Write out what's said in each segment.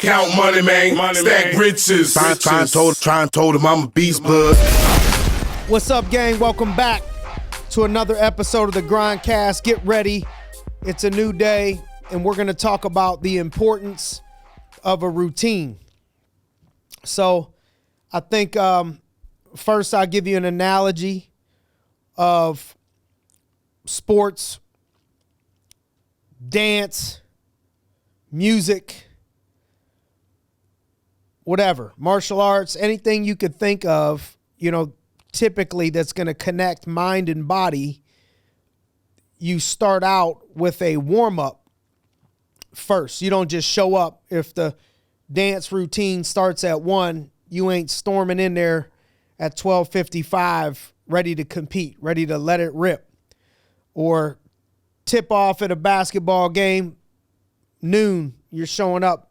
Count money, man. Stack riches. Try and told him I'm a beast, bud. What's up, gang? Welcome back to another episode of the GRINDcast. Get ready. It's a new day, and we're going to talk about the importance of a routine. So I think first I'll give you an analogy of sports, dance, music, whatever, martial arts, anything you could think of, typically that's going to connect mind and body. You start out with a warm-up first. You don't just show up. If the dance routine starts at 1, you ain't storming in there at 12:55 ready to compete, ready to let it rip. Or tip off at a basketball game, noon, you're showing up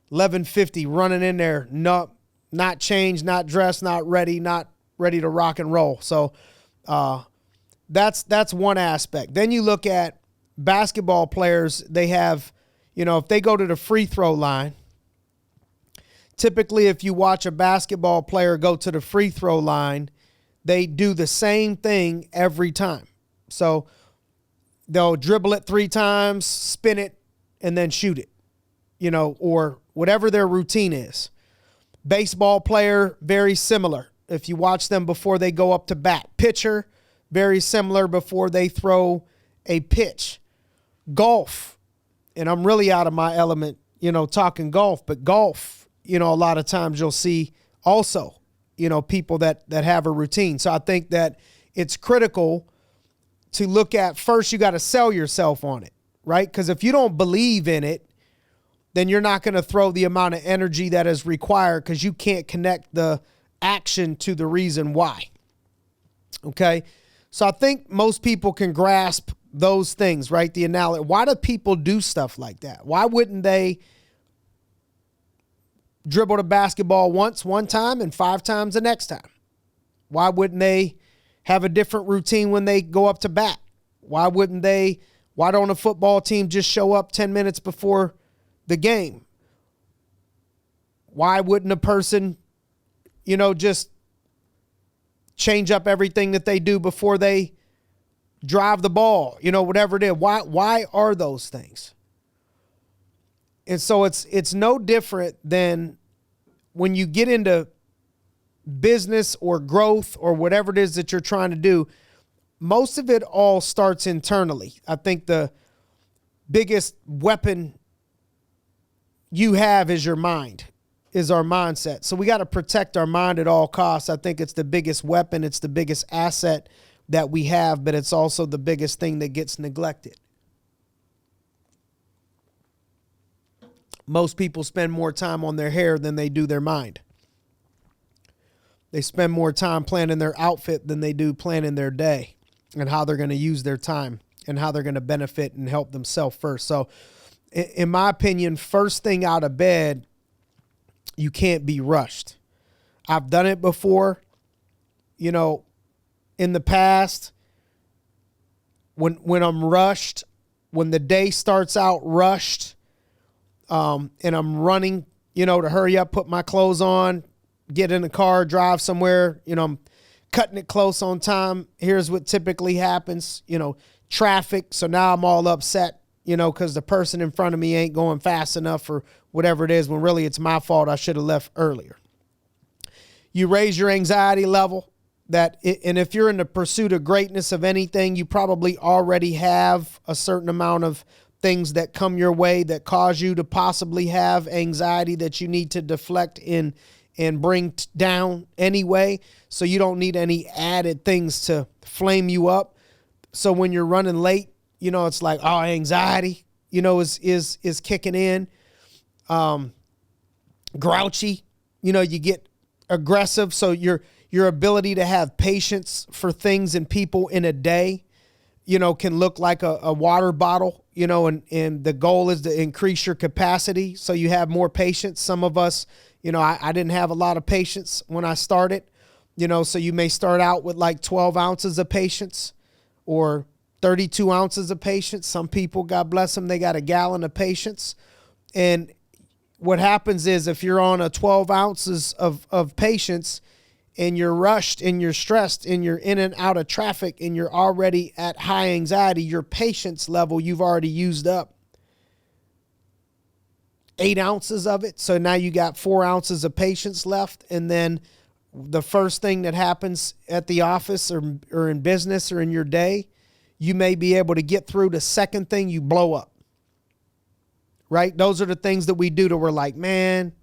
11:50, running in there, not changed, not dressed, not ready to rock and roll. So that's one aspect. Then you look at basketball players. They have, if they go to the free throw line, typically if you watch a basketball player go to the free throw line, they do the same thing every time. So they'll dribble it 3 times, spin it, and then shoot it, or whatever their routine is. Baseball player, very similar. If you watch them before they go up to bat. Pitcher, very similar before they throw a pitch. Golf, and I'm really out of my element, talking golf, but golf, a lot of times you'll see also, people that have a routine. So I think that it's critical to look at first. You got to sell yourself on it, right? Because if you don't believe in it, then you're not going to throw the amount of energy that is required because you can't connect the action to the reason why. Okay. So I think most people can grasp those things, right? The analogy. Why do people do stuff like that? Why wouldn't they dribble the basketball one time and 5 times the next time? Why wouldn't they have a different routine when they go up to bat? Why don't a football team just show up 10 minutes before the game? Why wouldn't a person, just change up everything that they do before they drive the ball, whatever it is? Why are those things? And so it's no different than when you get into business or growth or whatever it is that you're trying to do. Most of it all starts internally. I think the biggest weapon you have is your mind, is our mindset. So we got to protect our mind at all costs. I think it's the biggest weapon. It's the biggest asset that we have, but it's also the biggest thing that gets neglected. Most people spend more time on their hair than they do their mind. They spend more time planning their outfit than they do planning their day and how they're going to use their time and how they're going to benefit and help themselves first. So in my opinion, first thing out of bed, you can't be rushed. I've done it before, in the past, when I'm rushed, when the day starts out rushed, and I'm running, to hurry up, put my clothes on, get in the car, drive somewhere, I'm cutting it close on time. Here's what typically happens, traffic. So now I'm all upset, because the person in front of me ain't going fast enough or whatever it is, when really it's my fault. I should have left earlier. You raise your anxiety level and if you're in the pursuit of greatness of anything, you probably already have a certain amount of things that come your way that cause you to possibly have anxiety that you need to deflect and bring down anyway. So you don't need any added things to flame you up. So when you're running late, it's like, anxiety, is kicking in. Grouchy, you get aggressive. So your ability to have patience for things and people in a day, can look like a water bottle, and the goal is to increase your capacity so you have more patience. Some of us, I didn't have a lot of patience when I started, so you may start out with like 12 ounces of patience or 32 ounces of patience. Some people, God bless them, they got a gallon of patience. And what happens is if you're on a 12 ounces of patience and you're rushed and you're stressed and you're in and out of traffic and you're already at high anxiety, your patience level, you've already used up 8 ounces of it. So now you got 4 ounces of patience left. And then the first thing that happens at the office or in business or in your day, you may be able to get through. The second thing, you blow up. Right? Those are the things that we do that we're like, man,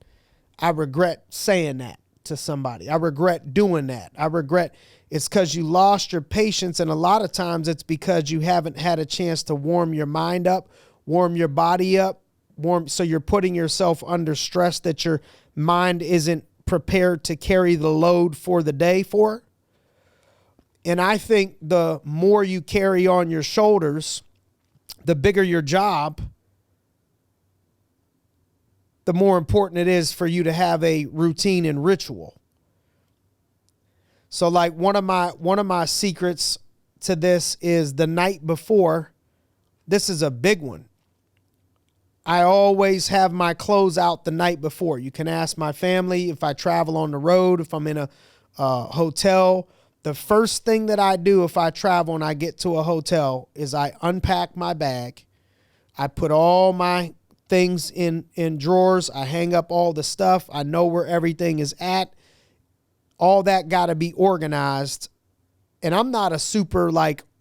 I regret saying that to somebody. I regret doing that. It's because you lost your patience. And a lot of times it's because you haven't had a chance to warm your mind up, warm your body up, so you're putting yourself under stress that your mind isn't prepared to carry the load for the day for. And I think the more you carry on your shoulders, the bigger your job, the more important it is for you to have a routine and ritual. So like one of my secrets to this is the night before. This is a big one. I always have my clothes out the night before. You can ask my family if I travel on the road, if I'm in a hotel. The first thing that I do if I travel and I get to a hotel is I unpack my bag. I put all my things in drawers. I hang up all the stuff. I know where everything is at. All that got to be organized. And I'm not a super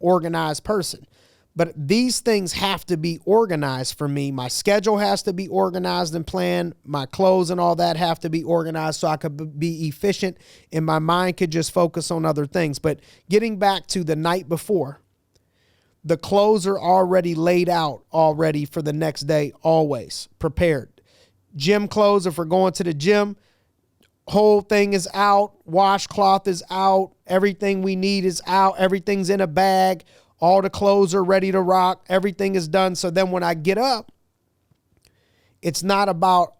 organized person, but these things have to be organized for me. My schedule has to be organized and planned. My clothes and all that have to be organized so I could be efficient and my mind could just focus on other things. But getting back to the night before, the clothes are already laid out already for the next day, always prepared. Gym clothes, if we're going to the gym, whole thing is out. Washcloth is out. Everything we need is out. Everything's in a bag. All the clothes are ready to rock. Everything is done. So then when I get up, it's not about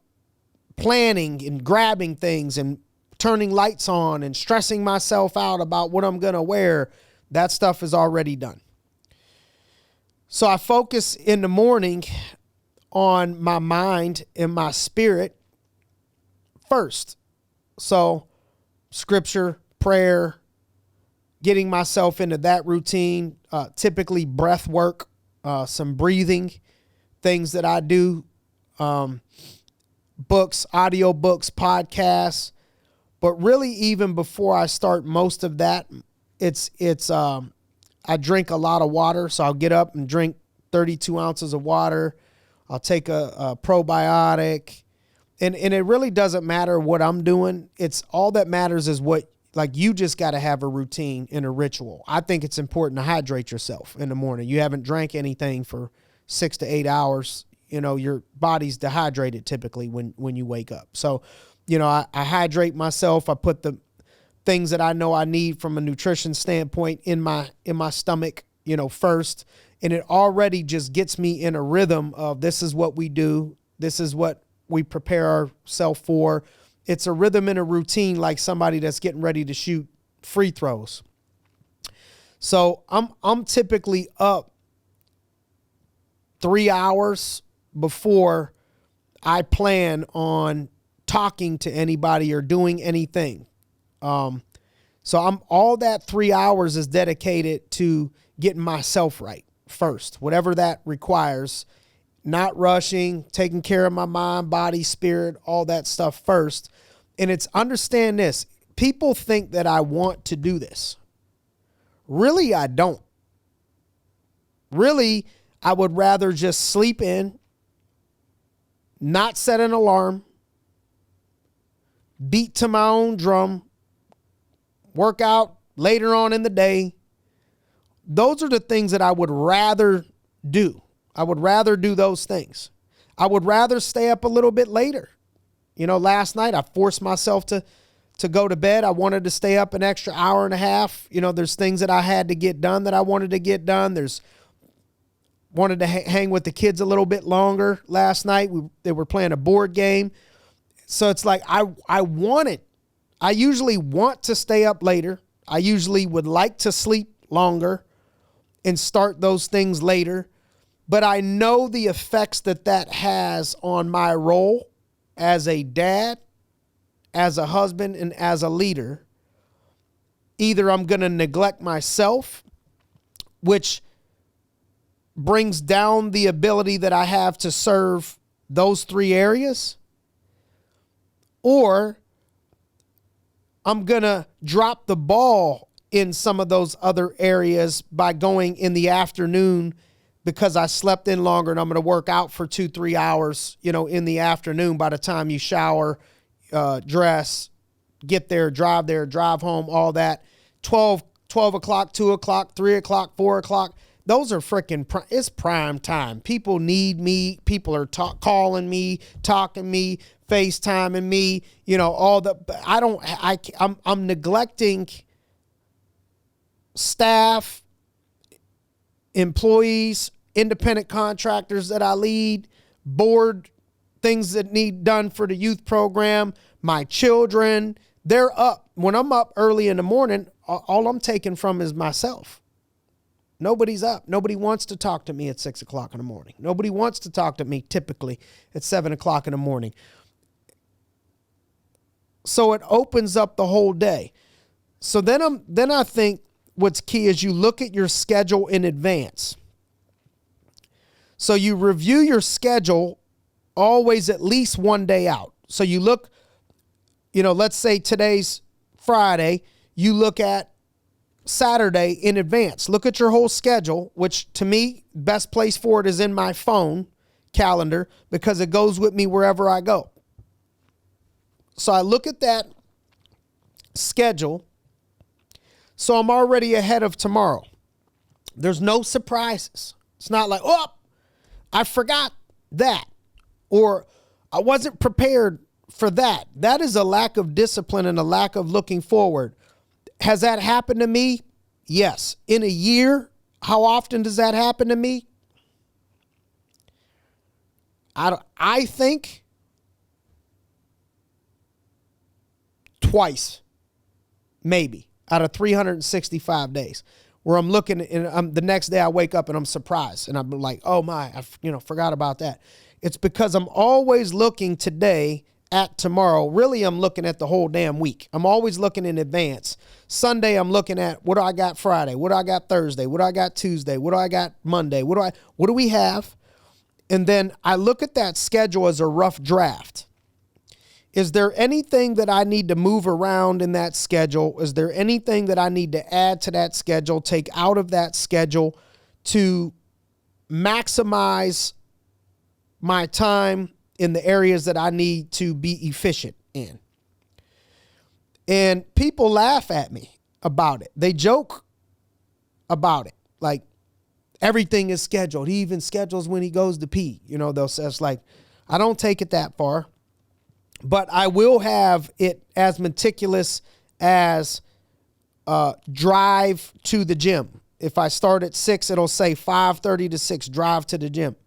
planning and grabbing things and turning lights on and stressing myself out about what I'm going to wear. That stuff is already done. So I focus in the morning on my mind and my spirit first. So scripture, prayer, getting myself into that routine, typically breath work, some breathing, things that I do, books, audio books, podcasts. But really, even before I start most of that, I drink a lot of water. So I'll get up and drink 32 ounces of water. I'll take a probiotic. And it really doesn't matter what I'm doing. It's all that matters is you just got to have a routine and a ritual. I think it's important to hydrate yourself in the morning. You haven't drank anything for 6 to 8 hours. Your body's dehydrated typically when you wake up. So, I hydrate myself. I put the things that I know I need from a nutrition standpoint in my stomach, first. And it already just gets me in a rhythm of this is what we do. This is what we prepare ourselves for. It's a rhythm and a routine like somebody that's getting ready to shoot free throws. So I'm typically up 3 hours before I plan on talking to anybody or doing anything. So all that 3 hours is dedicated to getting myself right first, whatever that requires. Not rushing, taking care of my mind, body, spirit, all that stuff first. And understand this. People think that I want to do this. Really, I don't. Really, I would rather just sleep in, not set an alarm, beat to my own drum, work out later on in the day. Those are the things that I would rather do. I would rather do those things. I would rather stay up a little bit later. Last night I forced myself to go to bed. I wanted to stay up an extra hour and a half. There's things that I had to get done that I wanted to get done. Wanted to hang with the kids a little bit longer last night. They were playing a board game. So it's like I usually want to stay up later. I usually would like to sleep longer and start those things later. But I know the effects that has on my role as a dad, as a husband, and as a leader, either I'm going to neglect myself, which brings down the ability that I have to serve those three areas, or I'm going to drop the ball in some of those other areas by going in the afternoon because I slept in longer, and I'm going to work out for 2-3 hours, in the afternoon by the time you shower, dress, get there, drive home, all that. 12 o'clock, 2 o'clock, 3 o'clock, 4 o'clock. Those are it's prime time. People need me. People are calling me, talking me, FaceTiming me, I'm neglecting staff, employees, independent contractors that I lead, board, things that need done for the youth program, my children. They're up. When I'm up early in the morning, all I'm taking from is myself. Nobody's up. Nobody wants to talk to me at 6 o'clock in the morning. Nobody wants to talk to me typically at 7 o'clock in the morning. So it opens up the whole day. So then I think what's key is you look at your schedule in advance. So you review your schedule always at least one day out. So you look, let's say today's Friday, you look at Saturday in advance. Look at your whole schedule, which to me, best place for it is in my phone calendar because it goes with me wherever I go. So I look at that schedule. So I'm already ahead of tomorrow. There's no surprises. It's not like, I forgot that, or I wasn't prepared for that. That is a lack of discipline and a lack of looking forward. Has that happened to me? Yes. In a year, how often does that happen to me? I think twice, maybe, out of 365 days, where I'm looking and the next day I wake up and I'm surprised and I'm like, oh my, I forgot about that. It's because I'm always looking today at tomorrow. Really, I'm looking at the whole damn week. I'm always looking in advance. Sunday, I'm looking at what do I got Friday? What do I got Thursday? What do I got Tuesday? What do I got Monday? What do we have? And then I look at that schedule as a rough draft. Is there anything that I need to move around in that schedule? Is there anything that I need to add to that schedule, take out of that schedule to maximize my time in the areas that I need to be efficient in? And people laugh at me about it. They joke about it. Like, everything is scheduled. He even schedules when he goes to pee. They'll say, it's like, I don't take it that far. But I will have it as meticulous as drive to the gym. If I start at 6, it'll say 5:30 to 6, drive to the gym.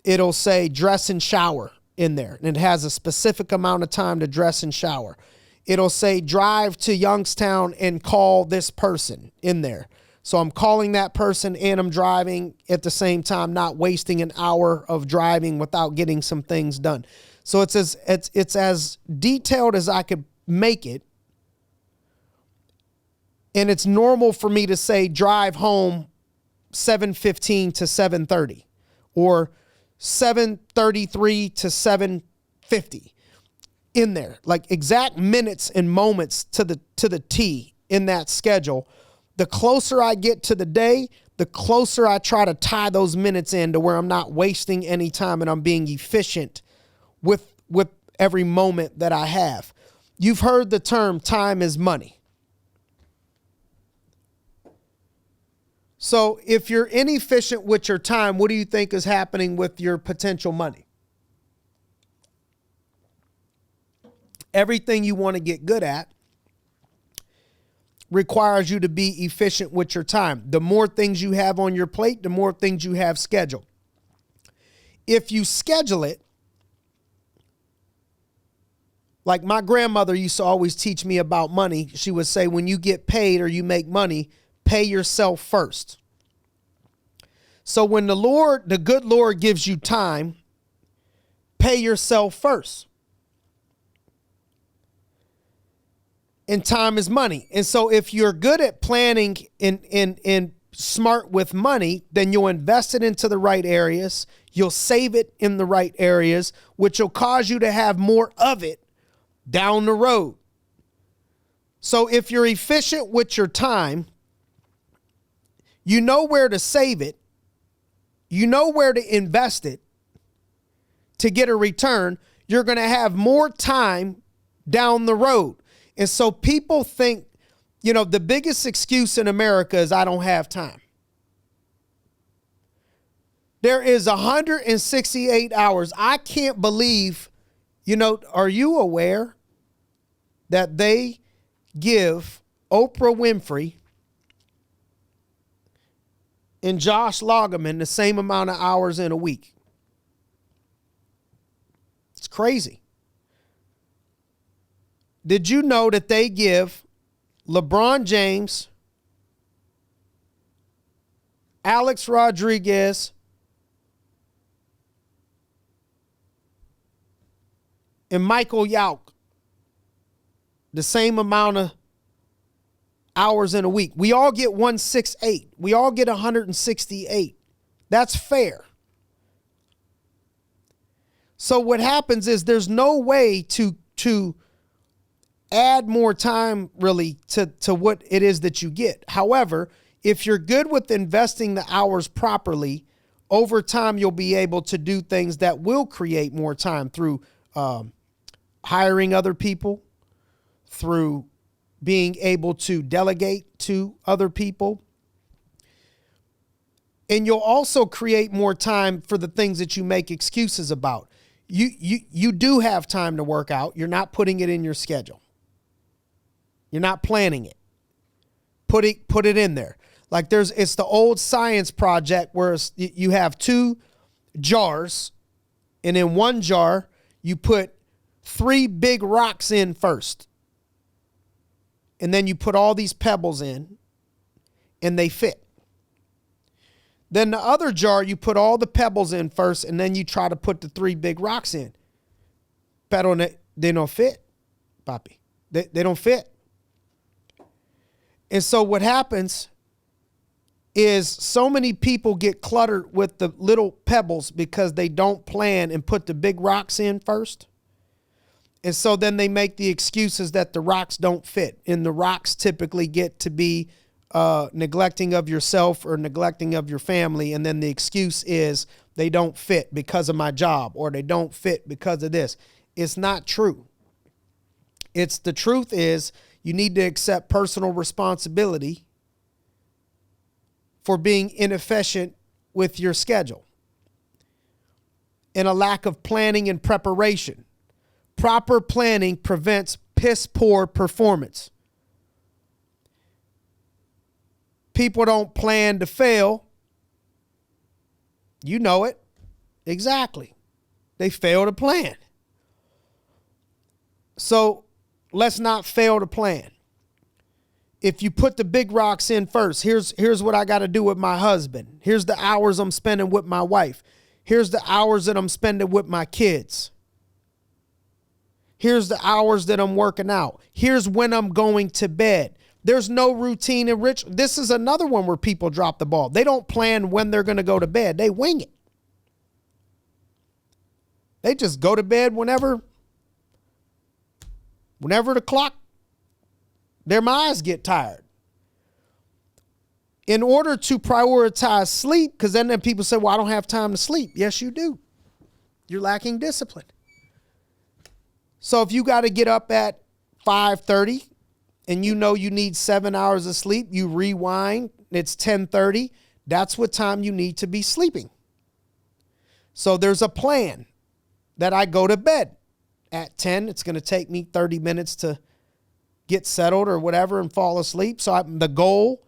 It'll say dress and shower in there. And it has a specific amount of time to dress and shower. It'll say drive to Youngstown and call this person in there. So I'm calling that person and I'm driving at the same time, not wasting an hour of driving without getting some things done. So it's as detailed as I could make it. And it's normal for me to say drive home 7:15 to 7:30 or 7:33 to 7:50 in there, like exact minutes and moments to the T in that schedule. The closer I get to the day, the closer I try to tie those minutes in to where I'm not wasting any time and I'm being efficient with every moment that I have. You've heard the term time is money. So if you're inefficient with your time, what do you think is happening with your potential money? Everything you want to get good at requires you to be efficient with your time. The more things you have on your plate, the more things you have scheduled. If you schedule it, like my grandmother used to always teach me about money. She would say, when you get paid or you make money, pay yourself first. So when the good Lord gives you time, pay yourself first. And time is money. And so if you're good at planning and smart with money, then you'll invest it into the right areas. You'll save it in the right areas, which will cause you to have more of it down the road. So if you're efficient with your time, you know where to save it. You know where to invest it to get a return. You're going to have more time down the road. And so people think, you know, the biggest excuse in America is I don't have time. There is 168 hours. I can't believe, you know, are you aware that they give Oprah Winfrey and Josh Lagerman the same amount of hours in a week? It's crazy. Did you know that they give LeBron James, Alex Rodriguez, and Michael Yauk the same amount of hours in a week? We all get 168. We all get 168. That's fair. So what happens is there's no way to add more time really to what it is that you get. However, if you're good with investing the hours properly, over time you'll be able to do things that will create more time through hiring other people, through being able to delegate to other people. And you'll also create more time for the things that you make excuses about. You do have time to work out. You're not putting it in your schedule. You're not planning it. Put it in there. Like it's the old science project where you have 2 jars, and in one jar you put 3 big rocks in first. And then you put all these pebbles in and they fit. Then the other jar, you put all the pebbles in first, and then you try to put the 3 big rocks in. Pero they don't fit, papi. They don't fit. And so what happens is so many people get cluttered with the little pebbles because they don't plan and put the big rocks in first. And so then they make the excuses that the rocks don't fit. And the rocks typically get to be neglecting of yourself or neglecting of your family. And then the excuse is they don't fit because of my job, or they don't fit because of this. It's not true. The truth is you need to accept personal responsibility for being inefficient with your schedule and a lack of planning and preparation. Proper planning prevents piss poor performance. People don't plan to fail. You know it. Exactly. They fail to plan. So let's not fail to plan. If you put the big rocks in first, here's what I got to do with my husband. Here's the hours I'm spending with my wife. Here's the hours that I'm spending with my kids. Here's the hours that I'm working out. Here's when I'm going to bed. There's no routine and ritual. This is another one where people drop the ball. They don't plan when they're going to go to bed. They wing it. They just go to bed whenever the clock, their minds get tired. In order to prioritize sleep, because then people say, well, I don't have time to sleep. Yes, you do. You're lacking discipline. So if you got to get up at 5:30 and you know you need 7 hours of sleep, you rewind, it's 10:30. That's what time you need to be sleeping. So there's a plan that I go to bed at 10. It's going to take me 30 minutes to get settled or whatever and fall asleep. So the goal,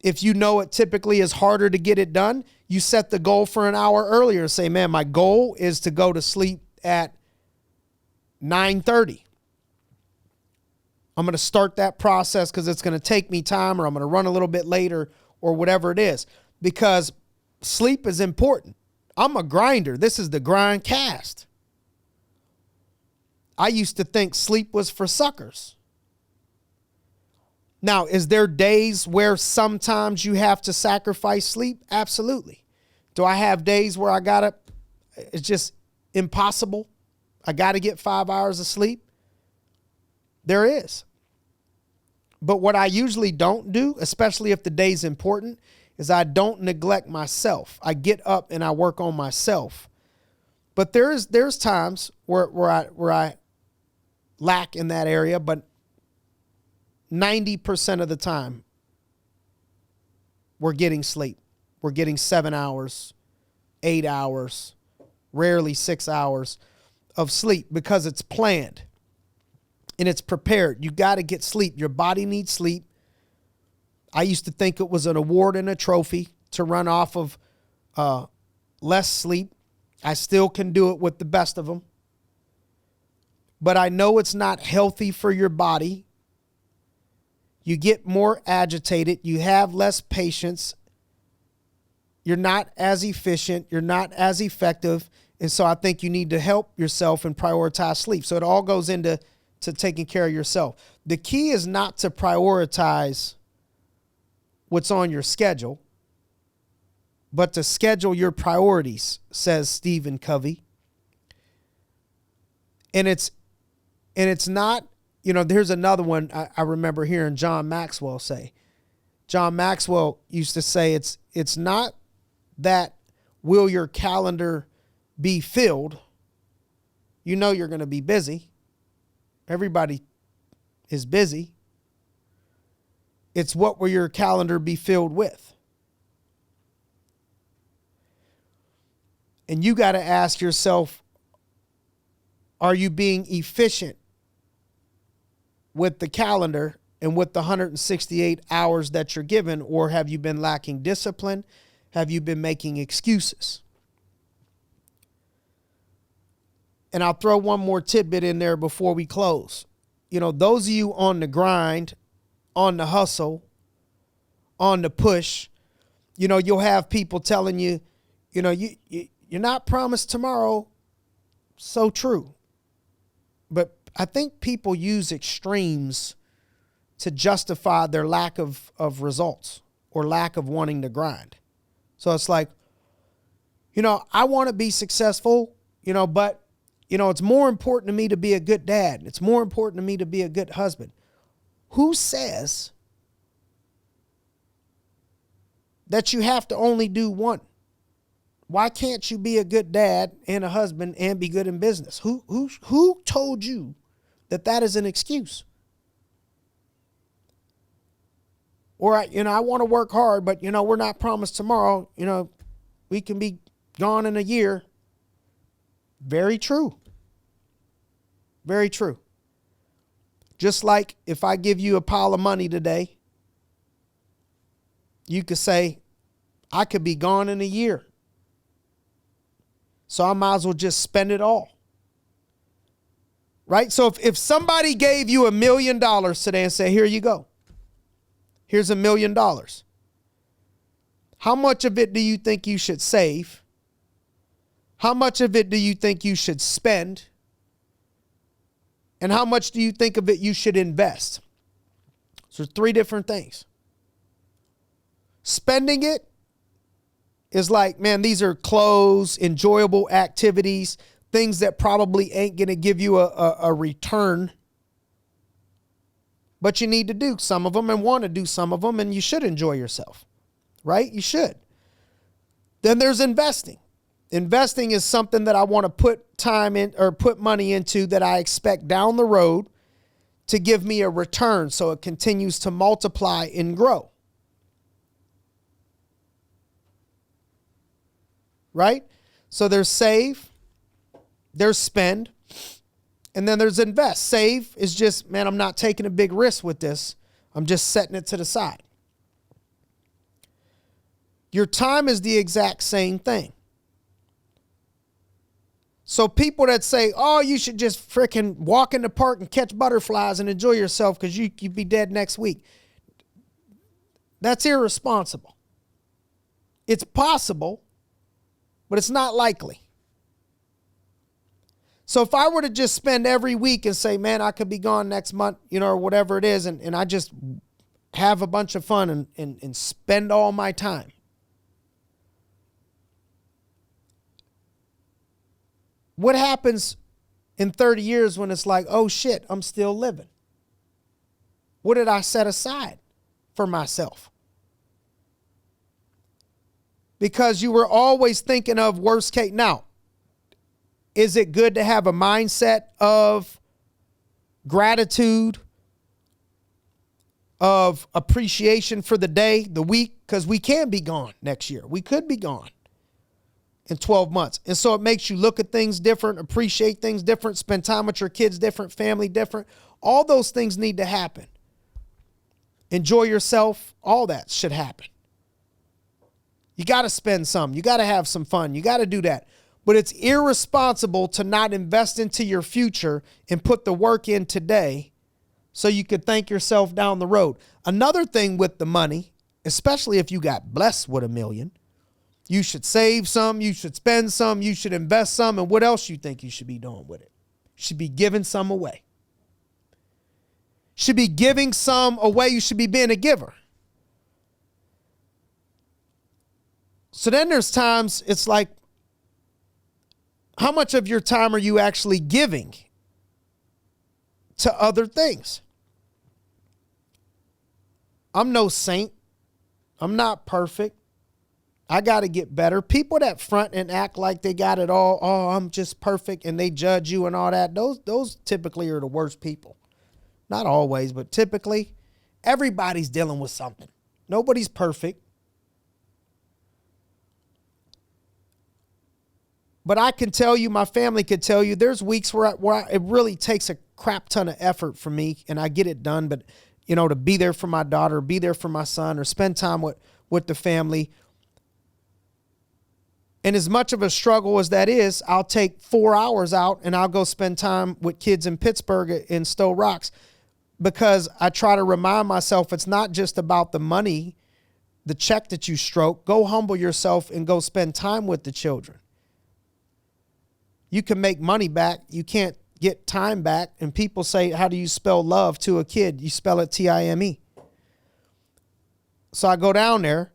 if you know it typically is harder to get it done, you set the goal for an hour earlier. Say, man, my goal is to go to sleep at 9:30. I'm going to start that process because it's going to take me time, or I'm going to run a little bit later, or whatever it is, because sleep is important. I'm a grinder. This is the GRINDcast. I used to think sleep was for suckers. Now, is there days where sometimes you have to sacrifice sleep? Absolutely. Do I have days where it's just impossible? I got to get 5 hours of sleep? There is. But what I usually don't do, especially if the day's important, is I don't neglect myself. I get up and I work on myself. But there's times where I lack in that area, but 90% of the time we're getting sleep. We're getting 7 hours, 8 hours, rarely 6 hours of sleep because it's planned and it's prepared. You got to get sleep. Your body needs sleep. I used to think it was an award and a trophy to run off of less sleep. I still can do it with the best of them. But I know it's not healthy for your body. You get more agitated. You have less patience. You're not as efficient. You're not as effective. And so I think you need to help yourself and prioritize sleep. So it all goes into taking care of yourself. The key is not to prioritize what's on your schedule, but to schedule your priorities, says Stephen Covey. And it's not, there's another one I remember hearing John Maxwell say. John Maxwell used to say, it's not that will your calendar be filled. You're going to be busy. Everybody is busy. It's what will your calendar be filled with? And you got to ask yourself, are you being efficient with the calendar and with the 168 hours that you're given, or have you been lacking discipline? Have you been making excuses? And I'll throw one more tidbit in there before we close. Those of you on the grind, on the hustle, on the push, you'll have people telling you, you're not promised tomorrow. So true. But I think people use extremes to justify their lack of results or lack of wanting to grind. So it's like, I want to be successful, but, it's more important to me to be a good dad. It's more important to me to be a good husband. Who says that you have to only do one? Why can't you be a good dad and a husband and be good in business? Who told you that is an excuse? Or, I want to work hard, but, we're not promised tomorrow. We can be gone in a year. Very true. Very true. Just like if I give you a pile of money today, you could say, I could be gone in a year. So I might as well just spend it all. Right? So if somebody gave you $1 million today and said, here you go. Here's $1 million. How much of it do you think you should save? How much of it do you think you should spend? And how much do you think of it you should invest? So 3 different things. Spending it is like, man, these are clothes, enjoyable activities, things that probably ain't going to give you a return. But you need to do some of them and want to do some of them, and you should enjoy yourself, right? You should. Then there's investing. Investing is something that I want to put time in or put money into that I expect down the road to give me a return so it continues to multiply and grow. Right? So there's save, there's spend, and then there's invest. Save is just, man, I'm not taking a big risk with this. I'm just setting it to the side. Your time is the exact same thing. So people that say, oh, you should just frickin' walk in the park and catch butterflies and enjoy yourself because you'd be dead next week. That's irresponsible. It's possible, but it's not likely. So if I were to just spend every week and say, man, I could be gone next month, or whatever it is, and have a bunch of fun and spend all my time. What happens in 30 years when it's like, oh shit, I'm still living? What did I set aside for myself? Because you were always thinking of worst case. Now, is it good to have a mindset of gratitude, of appreciation for the day, the week? Because we can be gone next year. We could be gone in 12 months. And so it makes you look at things different, appreciate things different, spend time with your kids different, family different. All those things need to happen. Enjoy yourself. All that should happen. You got to spend some. You got to have some fun. You got to do that. But it's irresponsible to not invest into your future and put the work in today so you could thank yourself down the road. Another thing with the money, especially if you got blessed with $1 million, you should save some, you should spend some, you should invest some, and what else you think you should be doing with it? You should be giving some away. Should be giving some away. You should be being a giver. So then there's times it's like, how much of your time are you actually giving to other things? I'm no saint. I'm not perfect. I got to get better. People that front and act like they got it all, oh, I'm just perfect, and they judge you and all that, those typically are the worst people. Not always, but typically, everybody's dealing with something. Nobody's perfect. But I can tell you, my family could tell you, there's weeks where it really takes a crap ton of effort for me, and I get it done. But, you know, to be there for my daughter, be there for my son, or spend time with the family. And as much of a struggle as that is, I'll take 4 hours out and I'll go spend time with kids in Pittsburgh in Stowe Rocks, because I try to remind myself it's not just about the money, the check that you stroke. Go humble yourself and go spend time with the children. You can make money back. You can't get time back. And people say, how do you spell love to a kid? You spell it T-I-M-E. So I go down there,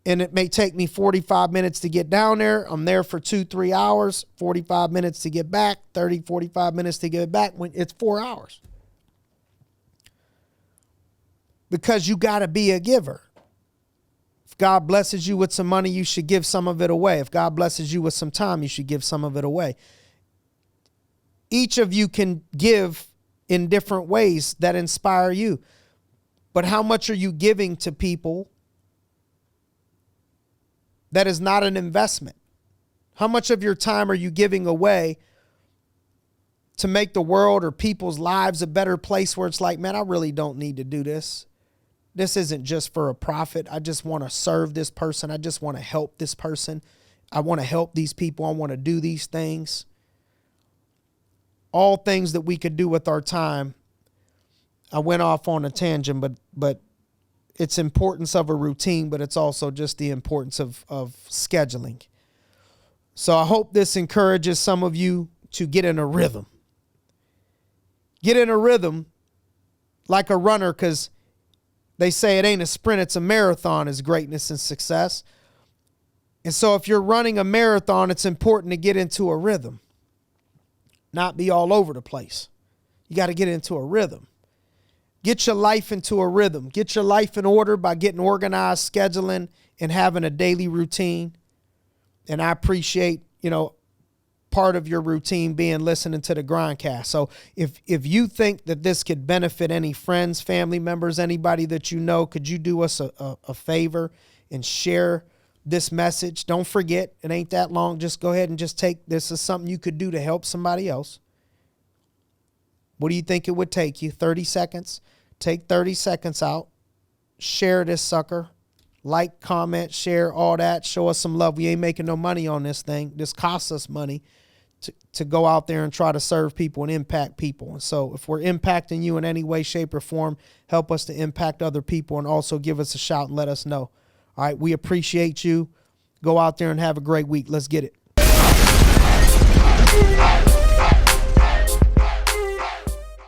and it may take me 45 minutes to get down there. I'm there for 2-3 hours, 45 minutes to get back, 30, 45 minutes to get back. When it's 4 hours. Because you got to be a giver. If God blesses you with some money, you should give some of it away. If God blesses you with some time, you should give some of it away. Each of you can give in different ways that inspire you. But how much are you giving to people that is not an investment? How much of your time are you giving away to make the world or people's lives a better place, where it's like, man, I really don't need to do this. This isn't just for a profit. I just want to serve this person. I just want to help this person. I want to help these people. I want to do these things. All things that we could do with our time. I went off on a tangent, but it's importance of a routine, but it's also just the importance of scheduling. So I hope this encourages some of you to get in a rhythm. Get in a rhythm like a runner, because they say it ain't a sprint, it's a marathon, is greatness and success. And so if you're running a marathon, it's important to get into a rhythm, not be all over the place. You got to get into a rhythm. Get your life into a rhythm. Get your life in order by getting organized, scheduling, and having a daily routine. And I appreciate, part of your routine being listening to the GRINDcast. So if you think that this could benefit any friends, family members, anybody that you know, could you do us a favor and share this message? Don't forget, it ain't that long. Just go ahead and just take this as something you could do to help somebody else. What do you think it would take you? 30 seconds. Take 30 seconds out. Share this sucker. Like, comment, share, all that. Show us some love. We ain't making no money on this thing. This costs us money to go out there and try to serve people and impact people. And so if we're impacting you in any way, shape, or form, help us to impact other people, and also give us a shout and let us know. All right, we appreciate you. Go out there and have a great week. Let's get it.